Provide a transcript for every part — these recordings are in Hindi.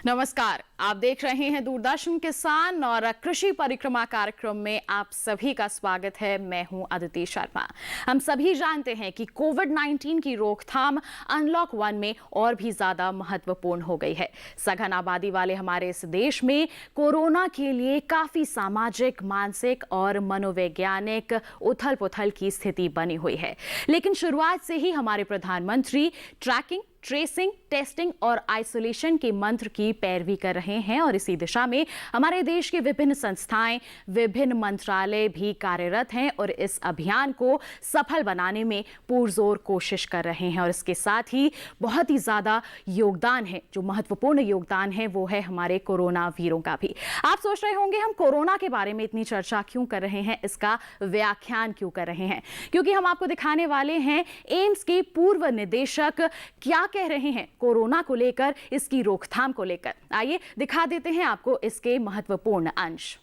नमस्कार, आप देख रहे हैं दूरदर्शन किसान और कृषि परिक्रमा कार्यक्रम में आप सभी का स्वागत है। मैं हूं अदिति शर्मा। हम सभी जानते हैं कि कोविड-19 की रोकथाम अनलॉक 1 में और भी ज्यादा महत्वपूर्ण हो गई है। सघन आबादी वाले हमारे इस देश में कोरोना के लिए काफी सामाजिक, मानसिक और मनोवैज्ञानिक उथल-पुथल की स्थिति बनी हुई है। लेकिन शुरुआत से ही हमारे प्रधानमंत्री ट्रैकिंग, ट्रेसिंग, टेस्टिंग और आइसोलेशन के मंत्र की पैरवी कर रहे हैं और इसी दिशा में हमारे देश के विभिन्न संस्थाएं, विभिन्न मंत्रालय भी कार्यरत हैं और इस अभियान को सफल बनाने में पुरजोर कोशिश कर रहे हैं। और इसके साथ ही बहुत ही ज्यादा योगदान है, जो महत्वपूर्ण योगदान है वो है हमारे कोरोना वीरों का भी। आप सोच रहे होंगे हम कोरोना के बारे में इतनी चर्चा क्यों कर रहे हैं, इसका व्याख्यान क्यों कर रहे हैं? क्योंकि हम आपको दिखाने वाले हैं एम्स के पूर्व निदेशक क्या कह रहे हैं कोरोना को लेकर, इसकी रोकथाम को लेकर। आइए दिखा देते हैं आपको इसके महत्वपूर्ण अंश।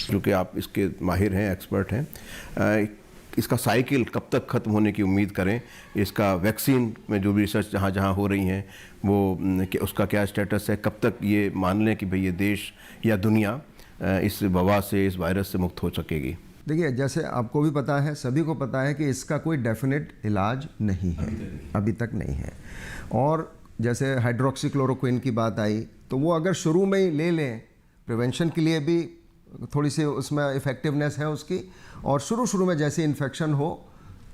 क्योंकि आप इसके माहिर हैं, एक्सपर्ट हैं, इसका साइकिल कब तक खत्म होने की उम्मीद करें, इसका वैक्सीन में जो भी रिसर्च जहाँ जहाँ हो रही हैं वो उसका क्या स्टेटस है, कब तक ये मान लें कि भाई ये देश या दुनिया इस वबा से, इस वायरस से मुक्त हो सकेगी। देखिए, जैसे आपको भी पता है, सभी को पता है कि इसका कोई डेफिनेट इलाज नहीं है, अभी तक नहीं है। और जैसे हाइड्रोक्सीक्लोरोक्विन की बात आई तो वो अगर शुरू में ही ले लें, प्रिवेंशन के लिए भी थोड़ी सी उसमें इफ़ेक्टिवनेस है उसकी, और शुरू में जैसे इन्फेक्शन हो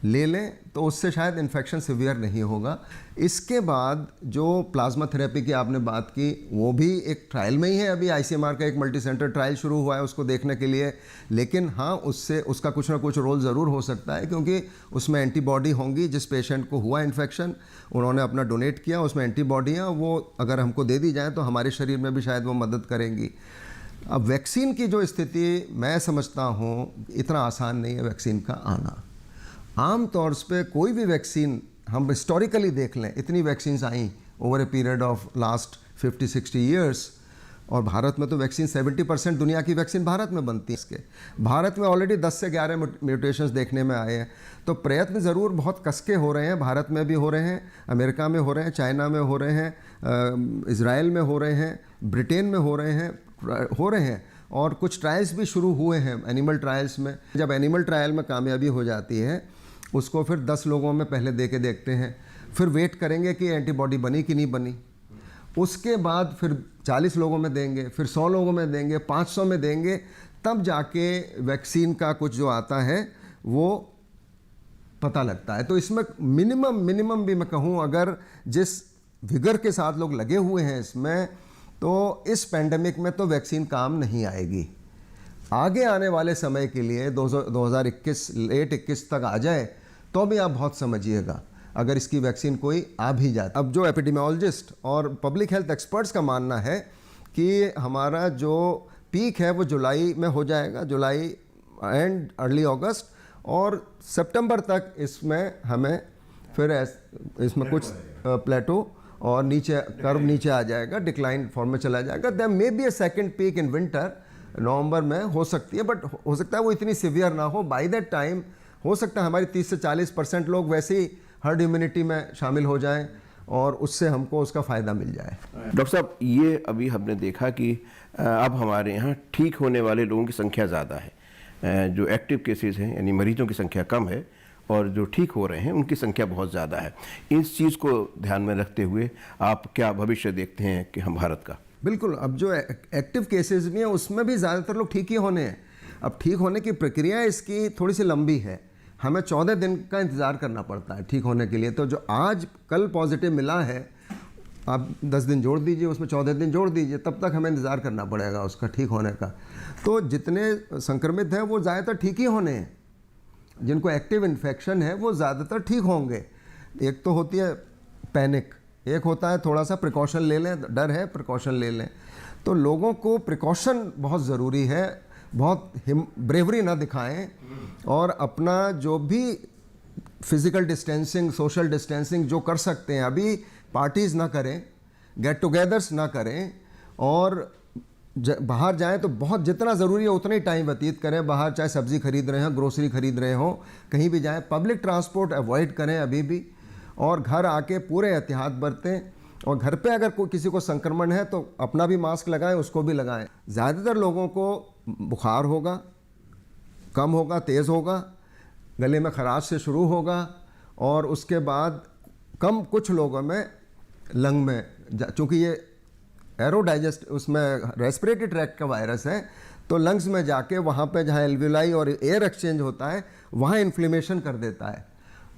ले लें तो उससे शायद इन्फेक्शन सिवियर नहीं होगा। इसके बाद जो प्लाज्मा थेरेपी की आपने बात की, वो भी एक ट्रायल में ही है। अभी आईसीएमआर का एक मल्टी सेंटर ट्रायल शुरू हुआ है उसको देखने के लिए, लेकिन हाँ, उससे उसका कुछ ना कुछ रोल ज़रूर हो सकता है, क्योंकि उसमें एंटीबॉडी होंगी। जिस पेशेंट को हुआ इन्फेक्शन, उन्होंने अपना डोनेट किया, उसमें एंटीबॉडियाँ वो अगर हमको दे दी जाए तो हमारे शरीर में भी शायद वो मदद करेंगी। अब वैक्सीन की जो स्थिति मैं समझता हूँ, इतना आसान नहीं है वैक्सीन का आना। आम तौर पे कोई भी वैक्सीन हम हिस्टोरिकली देख लें, इतनी vaccines I over a period of last 50-60 years, और भारत में तो वैक्सीन 70% दुनिया की वैक्सीन भारत में बनती है। इसके भारत में ऑलरेडी 10 से 11 म्यूटेशंस देखने में आए हैं। तो प्रयत्न ज़रूर बहुत कसके हो रहे हैं, भारत में भी हो रहे हैं, अमेरिका में हो रहे हैं, चाइना में हो रहे हैं, इज़राइल में हो रहे हैं, ब्रिटेन में हो रहे हैं, और कुछ ट्रायल्स भी शुरू हुए हैं एनिमल ट्रायल्स में। जब एनिमल ट्रायल में कामयाबी हो जाती है, उसको फिर 10 लोगों में पहले दे के देखते हैं, फिर वेट करेंगे कि एंटीबॉडी बनी कि नहीं बनी, उसके बाद फिर 40 लोगों में देंगे, फिर 100 लोगों में देंगे, 500 में देंगे, तब जाके वैक्सीन का कुछ जो आता है वो पता लगता है। तो इसमें मिनिमम भी मैं कहूँ, अगर जिस विगर के साथ लोग लगे हुए हैं इसमें, तो इस पेंडेमिक में तो वैक्सीन काम नहीं आएगी। आगे आने वाले समय के लिए 2021 लेट 21 तक आ जाए तो भी आप बहुत समझिएगा, अगर इसकी वैक्सीन कोई आ भी जाए। अब जो एपिडेमियोलॉजिस्ट और पब्लिक हेल्थ एक्सपर्ट्स का मानना है कि हमारा जो पीक है वो जुलाई में हो जाएगा, जुलाई एंड अर्ली अगस्त, और सितंबर तक इसमें हमें फिर इसमें कुछ प्लेटो और नीचे कर्व नीचे आ जाएगा, डिक्लाइन फॉर्म में चला जाएगा। There may be a second peak in winter, नवंबर में हो सकती है, बट हो सकता है वो इतनी सिवियर ना हो। बाय दैट टाइम हो सकता है हमारी 30 से 40% लोग वैसे ही हर्ड इम्यूनिटी में शामिल हो जाएं और उससे हमको उसका फ़ायदा मिल जाए। डॉक्टर साहब, ये अभी हमने देखा कि अब हमारे यहाँ ठीक होने वाले लोगों की संख्या ज़्यादा है, जो एक्टिव केसेस हैं यानी मरीजों की संख्या कम है, और जो ठीक हो रहे हैं उनकी संख्या बहुत ज़्यादा है। इस चीज़ को ध्यान में रखते हुए आप क्या भविष्य देखते हैं कि हम भारत का? बिल्कुल, अब जो एक्टिव केसेस भी हैं उसमें भी ज़्यादातर लोग ठीक ही होने हैं। अब ठीक होने की प्रक्रिया इसकी थोड़ी सी लंबी है, हमें 14 दिन का इंतज़ार करना पड़ता है ठीक होने के लिए। तो जो आज कल पॉजिटिव मिला है, आप 10 दिन जोड़ दीजिए, उसमें 14 दिन जोड़ दीजिए, तब तक हमें इंतज़ार करना पड़ेगा उसका ठीक होने का। तो जितने संक्रमित हैं वो ज़्यादातर ठीक ही होने हैं, जिनको एक्टिव इन्फेक्शन है वो ज़्यादातर ठीक होंगे। एक तो होती है पैनिक, एक होता है थोड़ा सा प्रिकॉशन ले लें, डर है प्रिकॉशन ले लें। तो लोगों को प्रिकॉशन बहुत ज़रूरी है, बहुत ब्रेवरी ना दिखाएं, और अपना जो भी फिज़िकल डिस्टेंसिंग, सोशल डिस्टेंसिंग जो कर सकते हैं, अभी पार्टीज़ ना करें, गेट टुगेदर्स ना करें, और बाहर जाएं तो बहुत जितना ज़रूरी है उतना ही टाइम व्यतीत करें बाहर, चाहे सब्ज़ी खरीद रहे हों, ग्रोसरी खरीद रहे हों, कहीं भी जाएं। पब्लिक ट्रांसपोर्ट अवॉइड करें अभी भी, और घर आके पूरे एहतियात बरतें, और घर पे अगर कोई किसी को संक्रमण है तो अपना भी मास्क लगाएं, उसको भी लगाएं। ज़्यादातर लोगों को बुखार होगा, कम होगा, तेज़ होगा, गले में खराश से शुरू होगा, और उसके बाद कुछ लोगों में लंग में, चूँकि ये एरोडाइजेस्ट उसमें रेस्पिरेटरी ट्रैक्ट का वायरस है, तो लंग्स में जाके वहाँ पे जहाँ एल्विलाई और एयर एक्सचेंज होता है वहाँ इन्फ्लेमेशन कर देता है।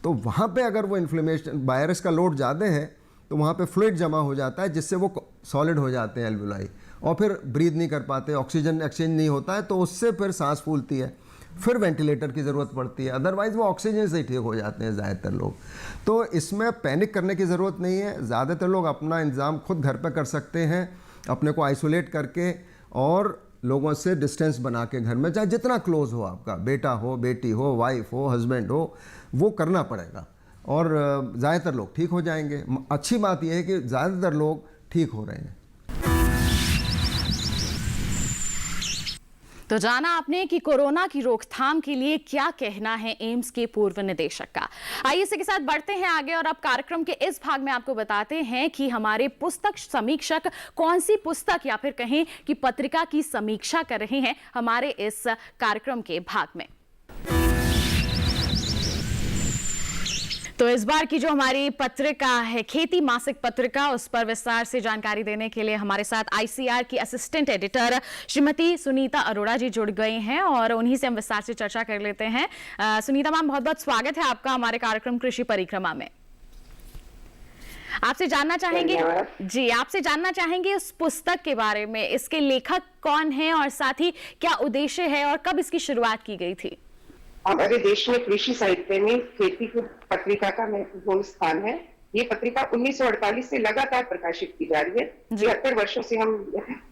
तो वहाँ पे अगर वो इन्फ्लेमेशन, वायरस का लोड ज़्यादा है तो वहाँ पे फ्लूइड जमा हो जाता है, जिससे वो सॉलिड हो जाते हैं एल्विलाई, और फिर ब्रीथ नहीं कर पाते, ऑक्सीजन एक्सचेंज नहीं होता है, तो उससे फिर सांस फूलती है, फिर वेंटिलेटर की ज़रूरत पड़ती है। अदरवाइज़ वो ऑक्सीजन से ही ठीक हो जाते हैं ज़्यादातर लोग। तो इसमें पैनिक करने की ज़रूरत नहीं है। ज़्यादातर लोग अपना इंतज़ाम खुद घर पर कर सकते हैं, अपने को आइसोलेट करके और लोगों से डिस्टेंस बना के घर में, चाहे जितना क्लोज हो, आपका बेटा हो, बेटी हो, वाइफ हो, हस्बैंड हो, वो करना पड़ेगा, और ज़्यादातर लोग ठीक हो जाएंगे। अच्छी बात यह है कि ज़्यादातर लोग ठीक हो रहे हैं। तो जाना आपने कि कोरोना की रोकथाम के लिए क्या कहना है एम्स के पूर्व निदेशक का। आइए इसी के साथ बढ़ते हैं आगे, और अब कार्यक्रम के इस भाग में आपको बताते हैं कि हमारे पुस्तक समीक्षक कौन सी पुस्तक या फिर कहें कि पत्रिका की समीक्षा कर रहे हैं हमारे इस कार्यक्रम के भाग में। तो इस बार की जो हमारी पत्रिका है, खेती मासिक पत्रिका, उस पर विस्तार से जानकारी देने के लिए हमारे साथ आईसीआर की असिस्टेंट एडिटर श्रीमती सुनीता अरोड़ा जी जुड़ गए हैं, और उन्हीं से हम विस्तार से चर्चा कर लेते हैं। सुनीता मैम, बहुत बहुत स्वागत है आपका हमारे कार्यक्रम कृषि परिक्रमा में। आपसे जानना चाहेंगे उस पुस्तक के बारे में, इसके लेखक कौन हैं और साथ ही क्या उद्देश्य है और कब इसकी शुरुआत की गई थी। हमारे देश में कृषि साहित्य में खेती की पत्रिका का महत्वपूर्ण स्थान है। ये पत्रिका 1948 से लगातार प्रकाशित की जा रही है। 73 वर्षों से हम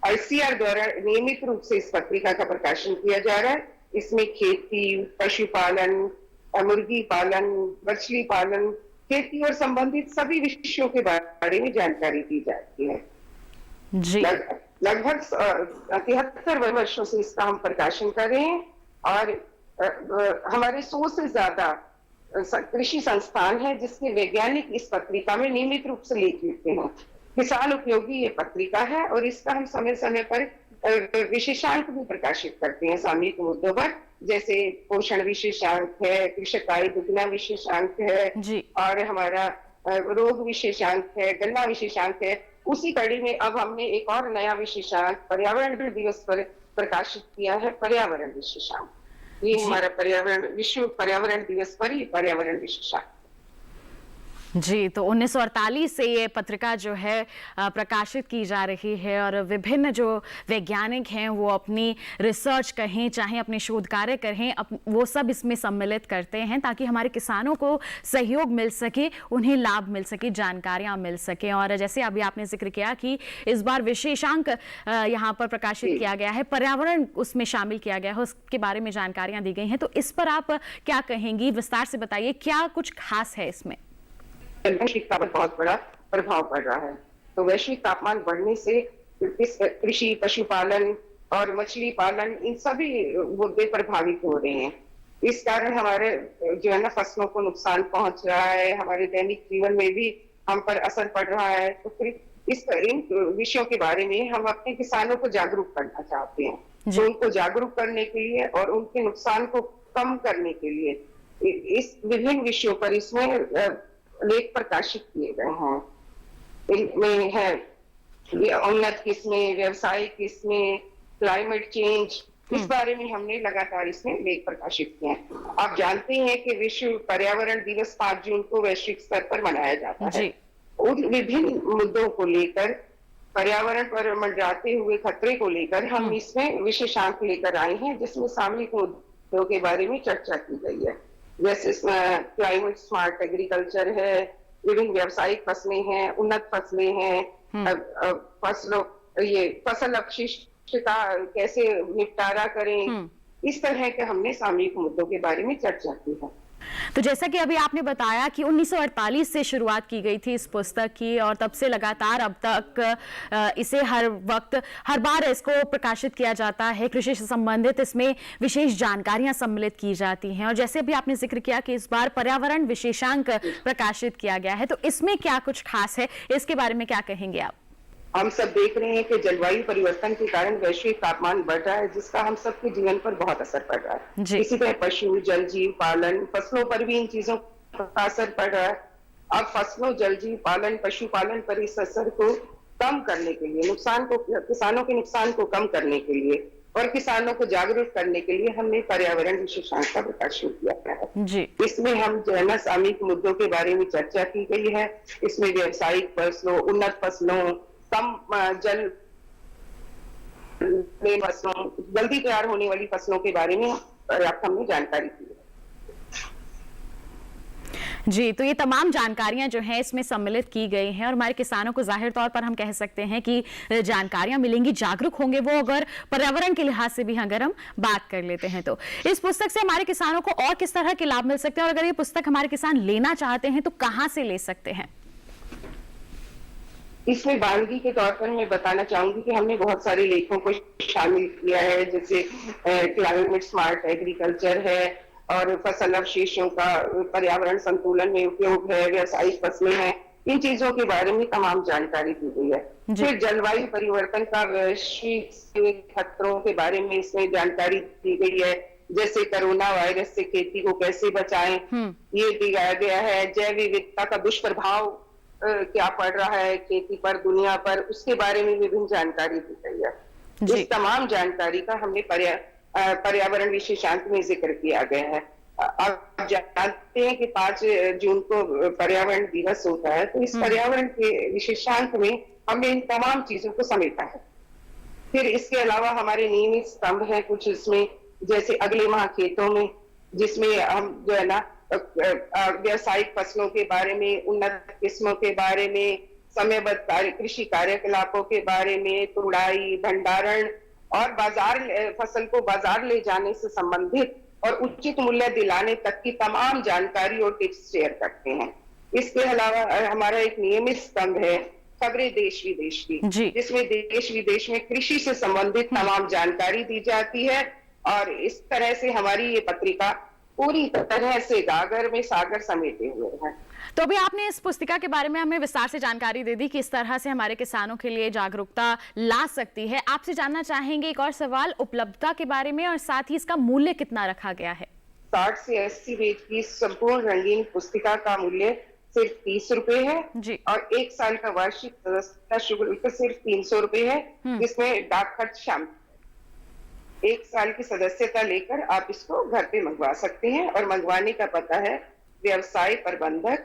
आईसीआर द्वारा नियमित रूप से इस पत्रिका का प्रकाशन किया जा रहा है। इसमें खेती, पशुपालन, मुर्गी पालन, मछली पालन, खेती और संबंधित सभी विषयों के बारे में जानकारी दी जाती है। लगभग 73 वर्षों से इसका हम प्रकाशन कर रहे हैं, और हमारे 100 से ज्यादा कृषि संस्थान है जिसके वैज्ञानिक इस पत्रिका में नियमित रूप से लेख लिखते हैं। किसान उपयोगी ये पत्रिका है, और इसका हम समय समय पर विशेषांक भी प्रकाशित करते हैं सामयिक मुद्दों पर, जैसे पोषण विशेषांक है, कृषक आय दुगना विशेषांक है, और हमारा रोग विशेषांक है, गन्ना विशेषांक है। उसी कड़ी में अब हमने एक और नया विशेषांक पर्यावरण दिवस पर प्रकाशित किया है, पर्यावरण विशेषांक। ये हमारा विश्व पर्यावरण दिवस पर ही पर्यावरण विशेषांक। जी, तो 1948 से ये पत्रिका जो है प्रकाशित की जा रही है, और विभिन्न जो वैज्ञानिक हैं वो अपनी रिसर्च कहें, चाहे अपने शोध कार्य करें, वो सब इसमें सम्मिलित करते हैं ताकि हमारे किसानों को सहयोग मिल सके, उन्हें लाभ मिल सके, जानकारियां मिल सके। और जैसे अभी आपने जिक्र किया कि इस बार विशेषांक यहाँ पर प्रकाशित किया गया है, पर्यावरण उसमें शामिल किया गया है, उसके बारे में जानकारियां दी गई हैं। तो इस पर आप क्या कहेंगी, विस्तार से बताइए, क्या कुछ खास है इसमें। वैश्विक तापमान बहुत बड़ा प्रभाव पड़ रहा है। तो वैश्विक तापमान बढ़ने से इस कृषि, पशुपालन और मछली पालन, इन सभी मुद्दे प्रभावित हो रहे हैं। इस कारण हमारे जो है ना फसलों को नुकसान पहुंच रहा है, हमारे दैनिक जीवन में भी हम पर असर पड़ रहा है। तो फिर इन विषयों के बारे में हम अपने किसानों को जागरूक करना चाहते हैं। तो उनको जागरूक करने के लिए और उनके नुकसान को कम करने के लिए इस विभिन्न विषयों पर इसमें लेख प्रकाशित किए गए हैं। इनमें है उन्नत किस्में, व्यवसायिक किस्में, क्लाइमेट चेंज, इस बारे में हमने लगातार इसमें लेख प्रकाशित किए हैं। आप जानते हैं कि विश्व पर्यावरण दिवस 5 जून को वैश्विक स्तर पर मनाया जाता है। उन विभिन्न मुद्दों को लेकर, पर्यावरण पर मंडराते हुए खतरे को लेकर हम इसमें विशेषांक लेकर आए हैं, जिसमें सामयिक मुद्दों के बारे में चर्चा की गई है। जैसे क्लाइमेट स्मार्ट एग्रीकल्चर है, विभिन्न व्यावसायिक फसलें हैं, उन्नत फसलें हैं, फसल अपशिष्ट का कैसे निपटारा करें, इस तरह के हमने सामयिक मुद्दों के बारे में चर्चा की है। तो जैसा कि अभी आपने बताया कि 1948 से शुरुआत की गई थी इस पुस्तक की और तब से लगातार अब तक इसे हर वक्त हर बार इसको प्रकाशित किया जाता है। कृषि से संबंधित इसमें विशेष जानकारियां सम्मिलित की जाती हैं और जैसे अभी आपने जिक्र किया कि इस बार पर्यावरण विशेषांक प्रकाशित किया गया है, तो इसमें क्या कुछ खास है, इसके बारे में क्या कहेंगे आप? हम सब देख रहे हैं कि जलवायु परिवर्तन के कारण वैश्विक तापमान बढ़ रहा है, जिसका हम सबके जीवन पर बहुत असर पड़ रहा है। इसी तरह पशु, जल जीव पालन, फसलों पर भी इन चीजों का असर पड़ रहा है। अब फसलों, जल जीव पालन, पशुपालन पर इस असर को कम करने के लिए, किसानों के नुकसान को कम करने के लिए और किसानों को जागरूक करने के लिए हमने पर्यावरण विशेषांक का प्रकाशन किया है। इसमें हम जो है ना सामयिक मुद्दों के बारे में चर्चा की गई है। इसमें व्यावसायिक फसलों, उन्नत फसलों, कम जल में फसलों, जल्दी तैयार होने वाली फसलों के बारे में पर्याप्त हमने जानकारी दी है। जी, तो ये तमाम जानकारियां जो हैं इसमें सम्मिलित की गई हैं और हमारे किसानों को जाहिर तौर पर हम कह सकते हैं कि जानकारियां मिलेंगी, जागरूक होंगे वो, अगर पर्यावरण के लिहाज से भी अगर हम बात कर लेते हैं तो इस पुस्तक से हमारे किसानों को और किस तरह के लाभ मिल सकते हैं और अगर ये पुस्तक हमारे किसान लेना चाहते हैं तो कहां से ले सकते हैं? इसमें वानगी के तौर पर मैं बताना चाहूंगी कि हमने बहुत सारे लेखों को शामिल किया है, जैसे क्लाइमेट स्मार्ट एग्रीकल्चर है और फसल अवशेषों का पर्यावरण संतुलन में उपयोग है, व्यावसायिक फसलें हैं। इन चीजों के बारे में तमाम जानकारी दी गई है। फिर जलवायु परिवर्तन का वैश्विक खतरों के बारे में इसमें जानकारी दी गई है, जैसे कोरोना वायरस से खेती को कैसे बचाएं, ये दिया गया है। जैव विविधता का दुष्प्रभाव क्या पड़ रहा है खेती पर, दुनिया पर, उसके बारे में विभिन्न जानकारी दी गई है। इस तमाम जानकारी का हमने पर्यावरण विशेषांक में जिक्र किया गया है। आप जानते हैं कि 5 जून को पर्यावरण दिवस होता है, तो इस पर्यावरण के विशेषांक में हमने इन तमाम चीजों को समेटा है। फिर इसके अलावा हमारे नियमित स्तंभ है कुछ इसमें, जैसे अगले माह खेतों में, जिसमें हम जो है ना व्यावसायिक फसलों के बारे में, उन्नत किस्मों के बारे में, समयबद्ध कृषि कार्यकलापों के बारे में, तुड़ाई, भंडारण और बाजार, फसल को बाजार ले जाने से संबंधित और उचित मूल्य दिलाने तक की तमाम जानकारी और टिप्स शेयर करते हैं। इसके अलावा हमारा एक नियमित स्तंभ है खबरें देश विदेश की, जिसमें देश विदेश में कृषि से संबंधित तमाम जानकारी दी जाती है और इस तरह से हमारी ये पत्रिका पूरी तरह से गागर में सागर समेटे हुए हैं। तो अभी आपने इस पुस्तिका के बारे में हमें विस्तार से जानकारी दे दी कि इस तरह से हमारे किसानों के लिए जागरूकता ला सकती है। आपसे जानना चाहेंगे एक और सवाल उपलब्धता के बारे में और साथ ही इसका मूल्य कितना रखा गया है? 60 से 80 पेज की संपूर्ण रंगीन पुस्तिका का मूल्य सिर्फ 30 रुपए है जी। और 1 साल का वार्षिक सदस्यता शुल्क सिर्फ 300 रुपए है, जिसमें डाक खर्च शामिल। 1 साल की सदस्यता लेकर आप इसको घर पे मंगवा सकते हैं और मंगवाने का पता है व्यवसाय प्रबंधक,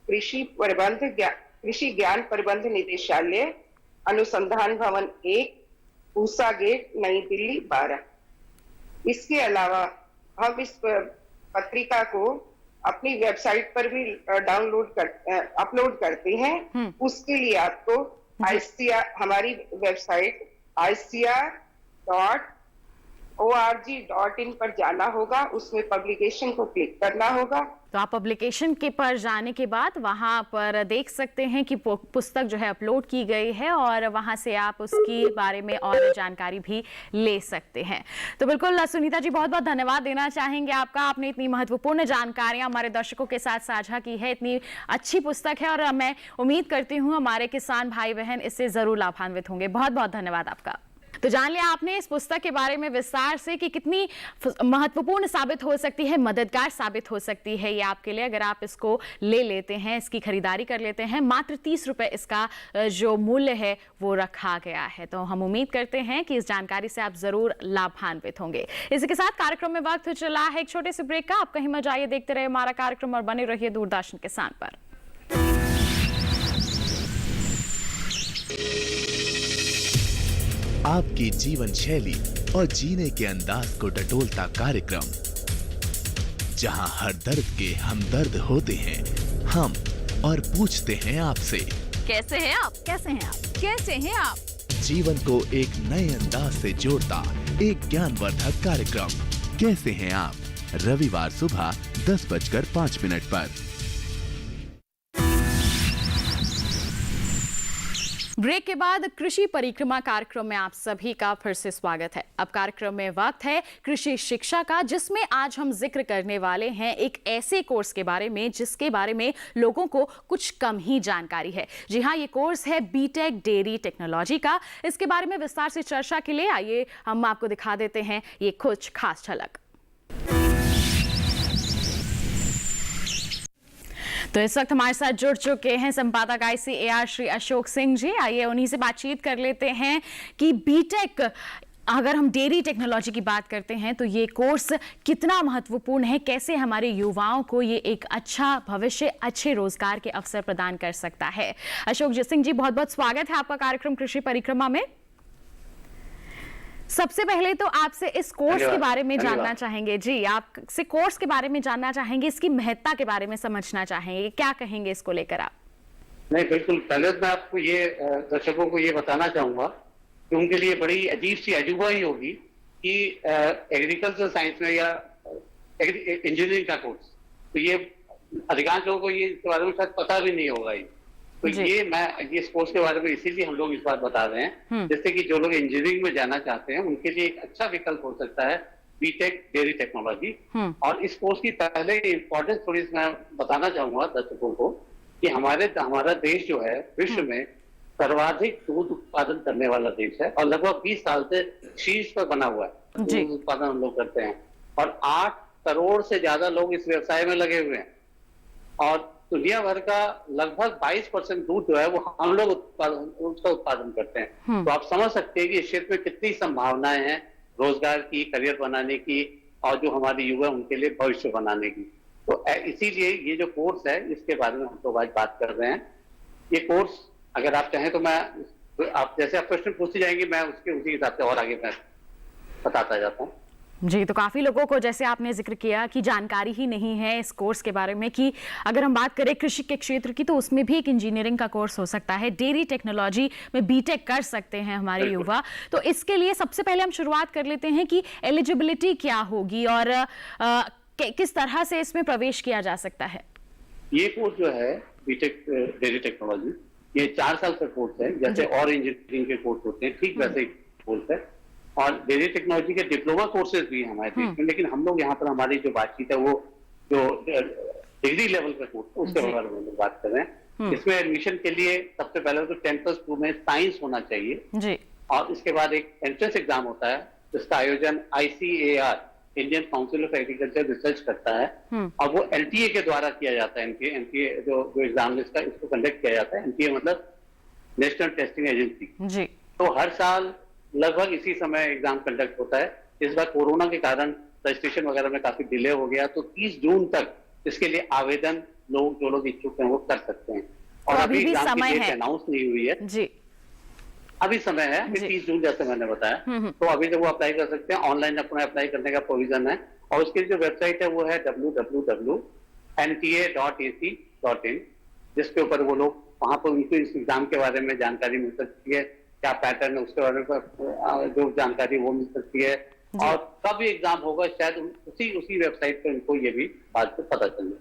कृषि ज्ञान प्रबंध निदेशालय, अनुसंधान भवन 1, पूसा गेट, नई दिल्ली 12। इसके अलावा हम इस पत्रिका को अपनी वेबसाइट पर भी अपलोड करते हैं। उसके लिए आपको हमारी वेबसाइट ICR.org.in पर जाना होगा, उसमें पब्लिकेशन को क्लिक करना होगा। तो आप पब्लिकेशन के पर जाने के बाद वहां पर देख सकते हैं कि पुस्तक जो है अपलोड की गई है और वहां से आप उसके बारे में और जानकारी भी ले सकते हैं। तो बिल्कुल सुनीता जी, बहुत बहुत धन्यवाद देना चाहेंगे आपका। आपने इतनी महत्वपूर्ण जानकारियां हमारे दर्शकों के साथ साझा की है। इतनी अच्छी पुस्तक है और मैं उम्मीद करती हूँ हमारे किसान भाई बहन इससे जरूर लाभान्वित होंगे। बहुत बहुत धन्यवाद आपका। तो जान लिया आपने इस पुस्तक के बारे में विस्तार से कि कितनी महत्वपूर्ण साबित हो सकती है, मददगार साबित हो सकती है ये आपके लिए अगर आप इसको ले लेते हैं, इसकी खरीदारी कर लेते हैं। मात्र 30 रुपए इसका जो मूल्य है वो रखा गया है। तो हम उम्मीद करते हैं कि इस जानकारी से आप जरूर लाभान्वित होंगे। इसी के साथ कार्यक्रम में वक्त चला है एक छोटे से ब्रेक का। आप कहीं मत जाइए, देखते रहिए हमारा कार्यक्रम और बने रहिए दूरदर्शन किसान पर। आपकी जीवन शैली और जीने के अंदाज को टटोलता कार्यक्रम, जहां हर दर्द के हमदर्द होते हैं हम और पूछते हैं आपसे, कैसे हैं आप? कैसे हैं आप? कैसे हैं आप? जीवन को एक नए अंदाज से जोड़ता एक ज्ञानवर्धक कार्यक्रम कैसे हैं आप, रविवार सुबह 10:05 पर। ब्रेक के बाद कृषि परिक्रमा कार्यक्रम में आप सभी का फिर से स्वागत है। अब कार्यक्रम में वक्त है कृषि शिक्षा का, जिसमें आज हम जिक्र करने वाले हैं एक ऐसे कोर्स के बारे में जिसके बारे में लोगों को कुछ कम ही जानकारी है। जी हाँ, ये कोर्स है बीटेक डेयरी टेक्नोलॉजी का। इसके बारे में विस्तार से चर्चा के लिए आइए हम आपको दिखा देते हैं ये कुछ खास झलक। तो इस वक्त हमारे साथ जुड़ चुके हैं संपादक ICAR श्री अशोक सिंह जी। आइए उन्हीं से बातचीत कर लेते हैं कि बीटेक, अगर हम डेयरी टेक्नोलॉजी की बात करते हैं तो ये कोर्स कितना महत्वपूर्ण है, कैसे हमारे युवाओं को ये एक अच्छा भविष्य, अच्छे रोजगार के अवसर प्रदान कर सकता है। अशोक सिंह जी, बहुत बहुत स्वागत है आपका कार्यक्रम कृषि परिक्रमा में। सबसे पहले तो आपसे इस कोर्स के बारे में जानना चाहेंगे। जी, आपसे कोर्स के बारे में जानना चाहेंगे, इसकी महत्ता के बारे में समझना चाहेंगे, क्या कहेंगे इसको लेकर आप? नहीं, बिल्कुल। पहले मैं आपको ये दर्शकों को ये बताना चाहूंगा कि उनके लिए बड़ी अजीब सी अजूबा ही होगी कि एग्रीकल्चर साइंस में या इंजीनियरिंग का कोर्स, तो ये अधिकांश लोगों को ये इसके बारे में शायद पता भी नहीं होगा। तो ये मैं इस कोर्स के बारे में इसीलिए हम लोग इस बात बता रहे हैं, जैसे कि जो लोग इंजीनियरिंग में जाना चाहते हैं उनके लिए एक अच्छा विकल्प हो सकता है बीटेक डेयरी टेक्नोलॉजी। और इस कोर्स की पहले इंपॉर्टेंस थोड़ी सी मैं बताना चाहूंगा दर्शकों को कि हमारा देश जो है विश्व में सर्वाधिक दूध उत्पादन करने वाला देश है और लगभग 20 साल से शीर्ष पर बना हुआ है। दूध उत्पादन हम लोग करते हैं और 8 करोड़ से ज्यादा लोग इस व्यवसाय में लगे हुए हैं और दुनिया भर का लगभग 22% दूध जो है वो हम लोग उसका उत्पादन करते हैं। तो आप समझ सकते हैं कि इस क्षेत्र में कितनी संभावनाएं हैं रोजगार की, करियर बनाने की और जो हमारे युवा उनके लिए भविष्य बनाने की। तो इसीलिए ये जो कोर्स है इसके बारे में हम लोग आज बात कर रहे हैं। ये कोर्स अगर आप चाहें तो आप जैसे आप प्रश्न पूछते जाएंगे मैं उसी हिसाब से और आगे मैं बताता जाता हूँ। जी, तो काफी लोगों को, जैसे आपने जिक्र किया, कि जानकारी ही नहीं है इस कोर्स के बारे में कि अगर हम बात करें कृषि के क्षेत्र की तो उसमें भी एक इंजीनियरिंग का कोर्स हो सकता है, डेयरी टेक्नोलॉजी में बीटेक कर सकते हैं हमारे युवा। तो इसके लिए सबसे पहले हम शुरुआत कर लेते हैं कि एलिजिबिलिटी क्या होगी और किस तरह से इसमें प्रवेश किया जा सकता है। ये कोर्स जो है बीटेक डेयरी टेक्नोलॉजी, ये 4 साल का कोर्स है, जैसे और इंजीनियरिंग के कोर्स होते हैं ठीक वैसे कोर्स है। और डेयरी टेक्नोलॉजी के डिप्लोमा कोर्सेज भी हैं हमारे देश में, लेकिन हम लोग यहाँ पर हमारी जो बातचीत है वो जो डिग्री लेवल का कोर्स है उसके बारे में बात कर रहे हैं। इसमें एडमिशन के लिए सबसे पहले तो 10+2 में साइंस होना चाहिए जी। और इसके बाद एक एंट्रेंस एग्जाम होता है जिसका आयोजन ICAR, Indian council of agriculture research करता है और वो LTA के द्वारा किया जाता है। NTA जो एग्जाम इसका इसको कंडक्ट किया जाता है। NTA मतलब नेशनल टेस्टिंग एजेंसी जी। तो हर साल लगभग इसी समय एग्जाम कंडक्ट होता है। इस बार कोरोना के कारण रजिस्ट्रेशन वगैरह में काफी डिले हो गया, तो 30 जून तक इसके लिए आवेदन जो लोग इच्छुक हैं वो कर सकते हैं। और अभी एग्जाम की डेट अनाउंस नहीं हुई है जी, अभी समय है, अभी 30 जून जैसे मैंने बताया। तो अभी जब वो अप्लाई कर सकते हैं, ऑनलाइन अपना अप्लाई करने का प्रोविजन है। और उसकी जो वेबसाइट है वो है www.nta.ac.in, जिसके ऊपर वो लोग वहां पर उनको इस एग्जाम के बारे में जानकारी मिल सकती है, क्या पैटर्न है उसके बारे में जो जानकारी वो मिल सकती है और कब एग्जाम होगा शायद उसी वेबसाइट पे उनको ये भी बात से पता चले।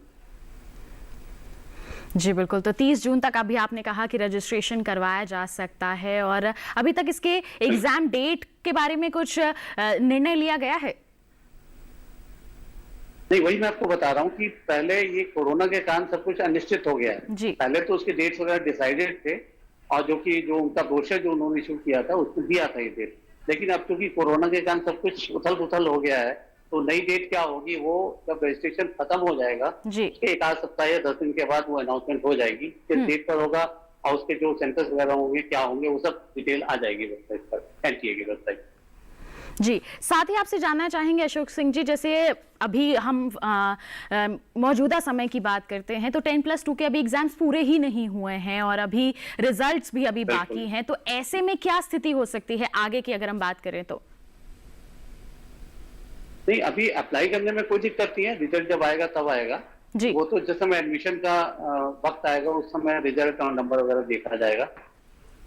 जी बिल्कुल। तो 30 जून तक अभी आपने कहा कि रजिस्ट्रेशन करवाया जा सकता है और अभी तक इसके एग्जाम डेट के बारे में कुछ निर्णय लिया गया है? नहीं, वही मैं आपको बता रहा हूँ कि पहले ये कोरोना के कारण सब कुछ अनिश्चित हो गया है जी। पहले तो उसके डेट्स वगैरह डिसाइडेड थे और जो उनका ब्रोशर जो उन्होंने इशू किया था उसमें दिया था ये डेट, लेकिन अब चूंकि कोरोना के कारण सब कुछ उथल पुथल हो गया है तो नई डेट क्या होगी वो जब रजिस्ट्रेशन खत्म हो जाएगा उसके 1 आध सप्ताह या 10 दिन के बाद वो अनाउंसमेंट हो जाएगी, किस डेट पर होगा और उसके जो सेंटर्स वगैरह होंगे क्या होंगे वो सब डिटेल आ जाएगी वेबसाइट पर, NTA की वेबसाइट। जी, साथ ही आपसे जानना चाहेंगे अशोक सिंह जी, जैसे अभी हम मौजूदा समय की बात करते हैं तो 10+2 के अभी एग्जाम्स पूरे ही नहीं हुए हैं और अभी रिजल्ट्स भी अभी बाकी हैं, तो ऐसे में क्या स्थिति हो सकती है आगे की अगर हम बात करें तो? नहीं, अभी अप्लाई करने में कोई दिक्कत नहीं है, रिजल्ट जब आएगा तब आएगा जी। वो तो जिस समय एडमिशन का वक्त आएगा उस समय रिजल्ट और नंबर वगैरह देखा जाएगा,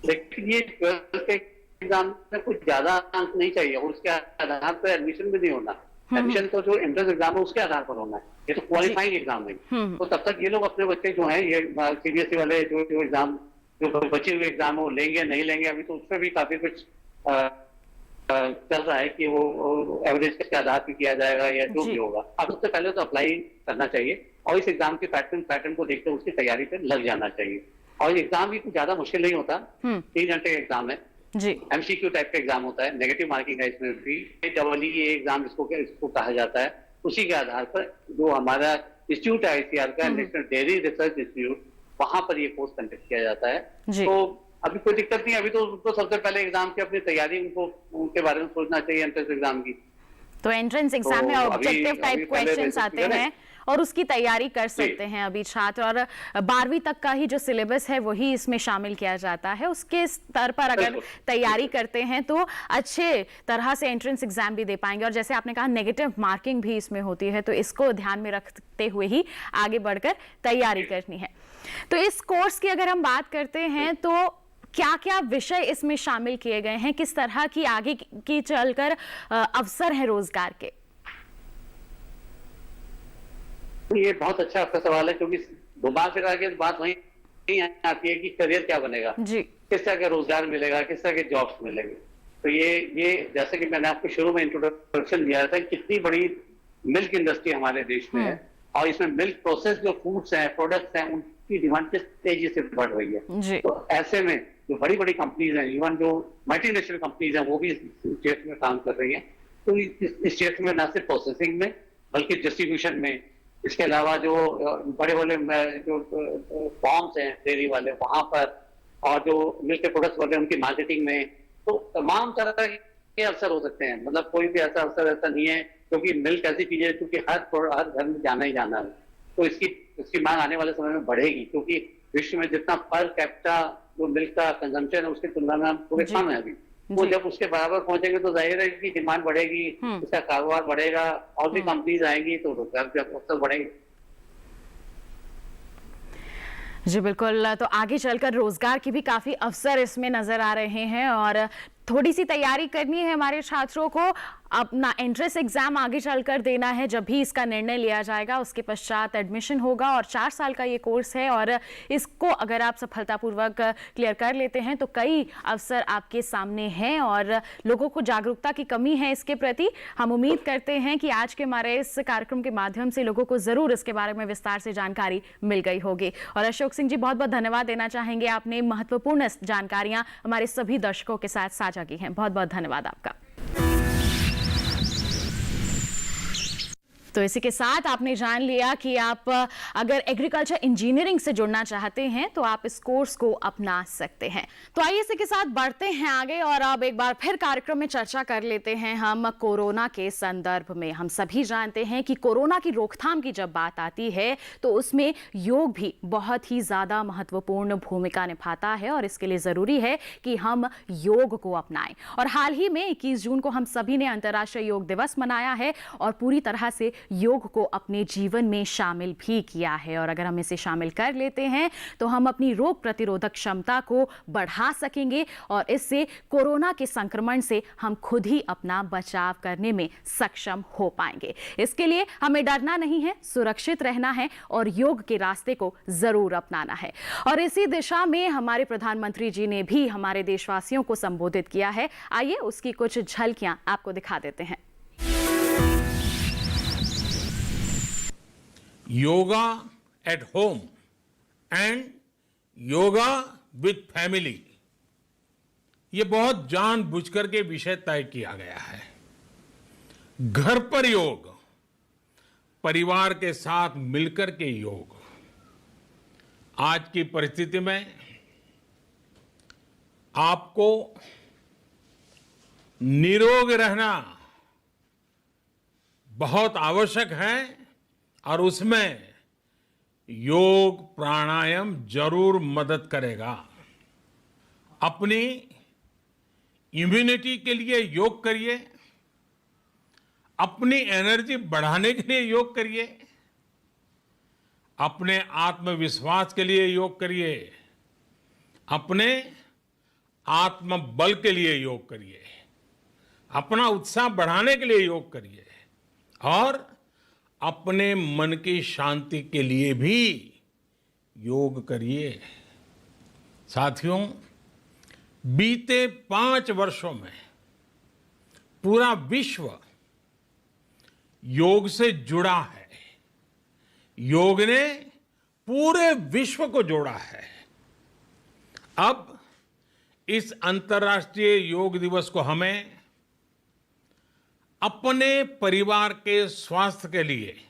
लेकिन ये 12th के एग्जाम में कुछ ज्यादा अंक नहीं चाहिए और उसके आधार पर एडमिशन भी नहीं होना। एडमिशन तो जो एंट्रेंस एग्जाम है उसके आधार पर होना है, ये तो क्वालिफाइंग एग्जाम नहीं। तो तब तक ये लोग अपने बच्चे जो हैं ये सीबीएसई वाले जो एग्जाम जो बचे हुए एग्जाम है वो लेंगे नहीं लेंगे, अभी तो उसमें भी काफी कुछ चल रहा है कि वो एवरेज के आधार पर किया जाएगा या जो भी होगा। अब उससे पहले तो अप्लाई करना चाहिए और इस एग्जाम के पैटर्न को देखते उसकी तैयारी पे लग जाना चाहिए। और एग्जाम भी कुछ ज्यादा मुश्किल नहीं होता, 3 घंटे का एग्जाम है जी। एमसीक्यू टाइप का एग्जाम होता है, नेगेटिव मार्किंग है इसमें भी, ये एग्जाम इसको कहा जाता है। उसी के आधार पर जो हमारा इंस्टीट्यूट है आईसीआर का, नेशनल डेयरी रिसर्च इंस्टीट्यूट, वहां पर ये कोर्स कंडक्ट किया जाता है। तो अभी कोई दिक्कत नहीं, अभी तो उनको सबसे पहले एग्जाम की अपनी तैयारी उनके बारे में सोचना चाहिए एंट्रेंस एग्जाम की। तो एंट्रेंस एग्जाम में ऑब्जेक्टिव टाइप क्वेश्चंस आते हैं और उसकी तैयारी कर सकते हैं अभी छात्र, और 12वीं तक का ही जो सिलेबस है वही इसमें शामिल किया जाता है। उसके स्तर पर अगर तैयारी करते हैं तो अच्छे तरह से एंट्रेंस एग्जाम भी दे पाएंगे। और जैसे आपने कहा नेगेटिव मार्किंग भी इसमें होती है, तो इसको ध्यान में रखते हुए ही आगे बढ़कर तैयारी करनी है। तो इस कोर्स की अगर हम बात करते हैं तो क्या क्या विषय इसमें शामिल किए गए हैं, किस तरह की आगे की चलकर अवसर है रोजगार के? ये बहुत अच्छा आपका सवाल है, क्योंकि घुमा फिरा के बात वहीं आती है कि करियर क्या बनेगा जी, किस तरह का रोजगार मिलेगा, किस तरह के जॉब्स मिलेंगे। तो ये जैसे कि मैंने आपको शुरू में इंट्रोडक्शन दिया था, कितनी बड़ी मिल्क इंडस्ट्री हमारे देश में है और इसमें मिल्क प्रोसेस जो फूड्स हैं, प्रोडक्ट्स हैं, उनकी डिमांड किस तेजी से बढ़ रही है। तो ऐसे में जो बड़ी बड़ी कंपनीज हैं, इवन जो मल्टीनेशनल कंपनीज हैं, वो भी इस क्षेत्र में काम कर रही हैं। तो इस क्षेत्र में न सिर्फ प्रोसेसिंग में बल्कि डिस्ट्रीब्यूशन में, इसके अलावा जो बड़े बड़े जो फॉर्म्स हैं डेयरी वाले वहां पर, और जो मिल्क के प्रोडक्ट्स वाले उनकी मार्केटिंग में, तो तमाम तरह के अवसर हो सकते हैं। मतलब कोई भी ऐसा अवसर ऐसा नहीं है, क्योंकि मिल्क ऐसी चीज है क्योंकि हर घर में जाना ही जाना है। तो इसकी मांग आने वाले समय में बढ़ेगी, क्योंकि विश्व में जितना पर कैपिटा जो मिल्क का कंजम्पशन है उसकी तुलना में थोड़े कम है अभी। वो जब उसके बराबर पहुंचेंगे तो जाहिर है कि डिमांड बढ़ेगी, इसका कारोबार बढ़ेगा, और भी कंपनीज आएंगी तो रोजगार के अवसर बढ़ेंगे। जी बिल्कुल, तो आगे चलकर रोजगार के भी काफी अवसर इसमें नजर आ रहे हैं और थोड़ी सी तैयारी करनी है हमारे छात्रों को। अपना एंट्रेंस एग्जाम आगे चलकर देना है, जब भी इसका निर्णय लिया जाएगा उसके पश्चात एडमिशन होगा। और 4 साल का ये कोर्स है और इसको अगर आप सफलतापूर्वक क्लियर कर लेते हैं तो कई अवसर आपके सामने हैं और लोगों को जागरूकता की कमी है इसके प्रति। हम उम्मीद करते हैं कि आज के हमारे इस कार्यक्रम के माध्यम से लोगों को जरूर इसके बारे में विस्तार से जानकारी मिल गई होगी। और अशोक सिंह जी, बहुत बहुत धन्यवाद देना चाहेंगे, आपने महत्वपूर्ण जानकारियां हमारे सभी दर्शकों के साथ साझा की हैं। बहुत बहुत धन्यवाद आपका। तो इसी के साथ आपने जान लिया कि आप अगर एग्रीकल्चर इंजीनियरिंग से जुड़ना चाहते हैं तो आप इस कोर्स को अपना सकते हैं। तो आइए इसी के साथ बढ़ते हैं आगे और अब एक बार फिर कार्यक्रम में चर्चा कर लेते हैं हम कोरोना के संदर्भ में। हम सभी जानते हैं कि कोरोना की रोकथाम की जब बात आती है तो उसमें योग भी बहुत ही ज़्यादा महत्वपूर्ण भूमिका निभाता है और इसके लिए ज़रूरी है कि हम योग को अपनाएं। और हाल ही में 21 जून को हम सभी ने अंतर्राष्ट्रीय योग दिवस मनाया है और पूरी तरह से योग को अपने जीवन में शामिल भी किया है। और अगर हम इसे शामिल कर लेते हैं तो हम अपनी रोग प्रतिरोधक क्षमता को बढ़ा सकेंगे और इससे कोरोना के संक्रमण से हम खुद ही अपना बचाव करने में सक्षम हो पाएंगे। इसके लिए हमें डरना नहीं है, सुरक्षित रहना है और योग के रास्ते को जरूर अपनाना है। और इसी दिशा में हमारे प्रधानमंत्री जी ने भी हमारे देशवासियों को संबोधित किया है। आइए उसकी कुछ झलकियां आपको दिखा देते हैं। Yoga at home and yoga with family, ये बहुत जानबूझकर के विषय तय किया गया है। घर पर योग, परिवार के साथ मिलकर के योग। आज की परिस्थिति में आपको निरोग रहना बहुत आवश्यक है और उसमें योग प्राणायाम जरूर मदद करेगा। अपनी इम्यूनिटी के लिए योग करिए, अपनी एनर्जी बढ़ाने के लिए योग करिए, अपने आत्मविश्वास के लिए योग करिए, अपने आत्मबल के लिए योग करिए, अपना उत्साह बढ़ाने के लिए योग करिए। और अपने मन की शांति के लिए भी योग करिए। साथियों, बीते 5 वर्षों में पूरा विश्व योग से जुड़ा है। योग ने पूरे विश्व को जोड़ा है। अब इस अंतर्राष्ट्रीय योग दिवस को हमें अपने परिवार के स्वास्थ्य के लिए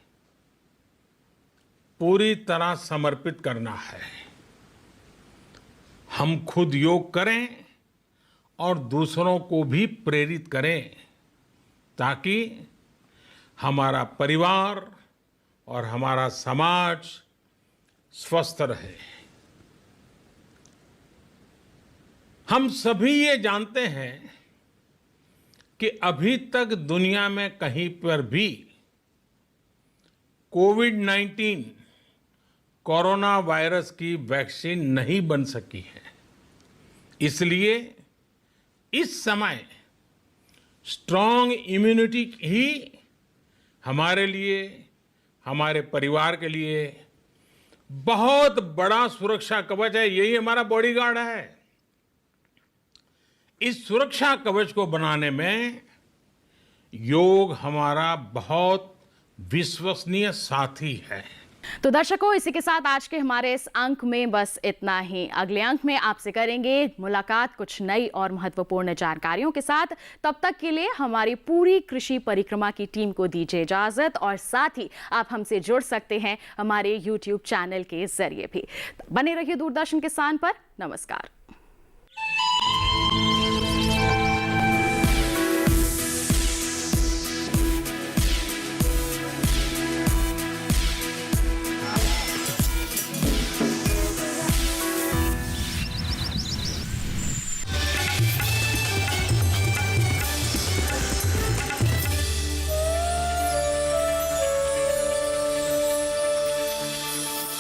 पूरी तरह समर्पित करना है। हम खुद योग करें और दूसरों को भी प्रेरित करें ताकि हमारा परिवार और हमारा समाज स्वस्थ रहे। हम सभी ये जानते हैं कि अभी तक दुनिया में कहीं पर भी कोविड-19 कोरोना वायरस की वैक्सीन नहीं बन सकी है। इसलिए इस समय स्ट्रांग इम्यूनिटी ही हमारे लिए, हमारे परिवार के लिए बहुत बड़ा सुरक्षा कवच है। यही हमारा बॉडीगार्ड है। इस सुरक्षा कवच को बनाने में योग हमारा बहुत विश्वसनीय साथी है। तो दर्शकों, इसी के साथ आज के हमारे इस अंक में बस इतना ही। अगले अंक में आपसे करेंगे मुलाकात कुछ नई और महत्वपूर्ण जानकारियों के साथ। तब तक के लिए हमारी पूरी कृषि परिक्रमा की टीम को दीजिए इजाजत और साथ ही आप हमसे जुड़ सकते हैं हमारे YouTube चैनल के जरिए भी। बने रहिए दूरदर्शन किसान पर। नमस्कार।